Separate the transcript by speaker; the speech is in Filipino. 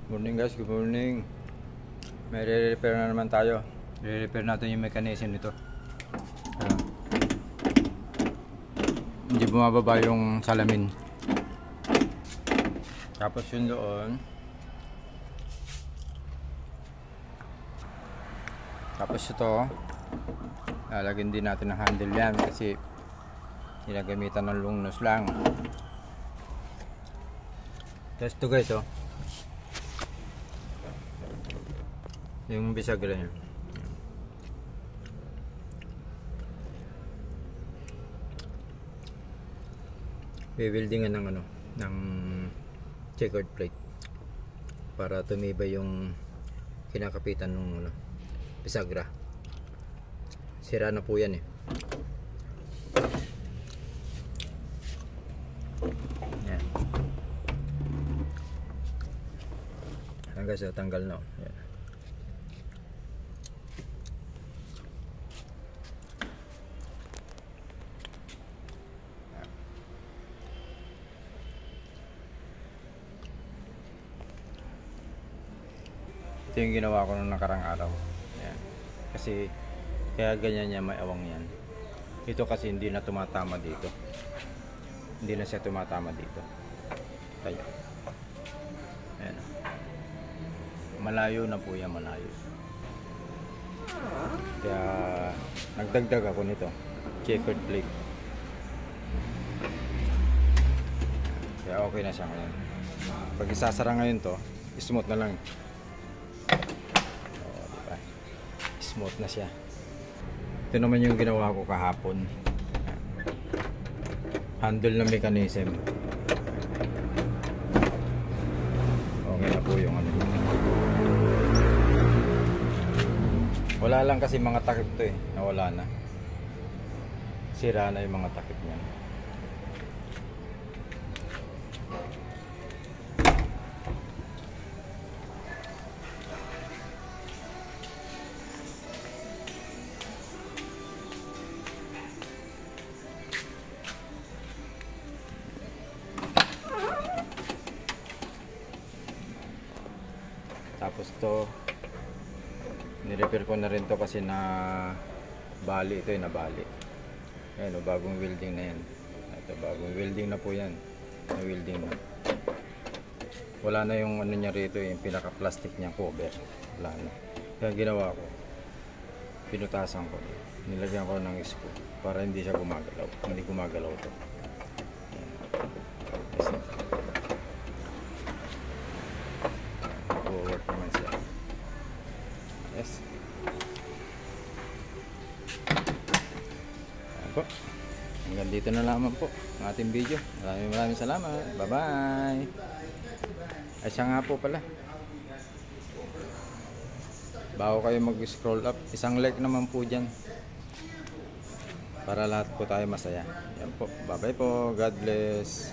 Speaker 1: Morning guys, good morning. May re-repair na naman tayo. Re-repair natin yung mechanism nito. Ayan. Hindi bumababa yung salamin. Tapos yun doon. Tapos ito, lalagyan din natin ng handle yan kasi ginagamitan ng lungnos lang. Tapos ito guys, oh. Yung bisagra niya. Bibildingan ng ng checkered plate para tumibay yung kinakapitan ng bisagra. Sira na po yan eh. Yan. Hanggang sa tanggal na. Yan. Ito yung ginawa ko nung nakarang araw. Ayan. Kasi kaya ganyan niya, may awang yan. Ito kasi hindi na tumatama dito. Hindi na siya tumatama dito. Tayo. Ayan. Malayo na po yan, malayo. Kaya nagdagdag ako nito. Checkered plate. Kaya okay na siya ngayon. Pag isasara ngayon to, smooth na lang. Smooth na siya. Ito naman yung ginawa ko kahapon. Handle na mechanism. Okay na po yung wala lang kasi mga takip to eh. Nawala na. Sira na yung mga takip niya. Tapos to ni-repair ko na rin to kasi na bali ito, nabali. Ayan o, bagong welding na yan. Ito, bagong welding na po yan. Na welding na. Wala na yung niya rito, yung pinaka plastic niya cover. Wala na. Kaya ginawa ko, pinutasan ko, nilagyan ko ng screw para hindi siya gumagalaw. Hindi gumagalaw to. Yes. Ayan po. Hanggang dito na lamang po ang ating video. Maraming salamat. Bye bye. Ay siya nga po pala, bago kayo mag-scroll up, isang like naman po dyan para lahat po tayo masaya. Ayan po. Bye bye po. God bless.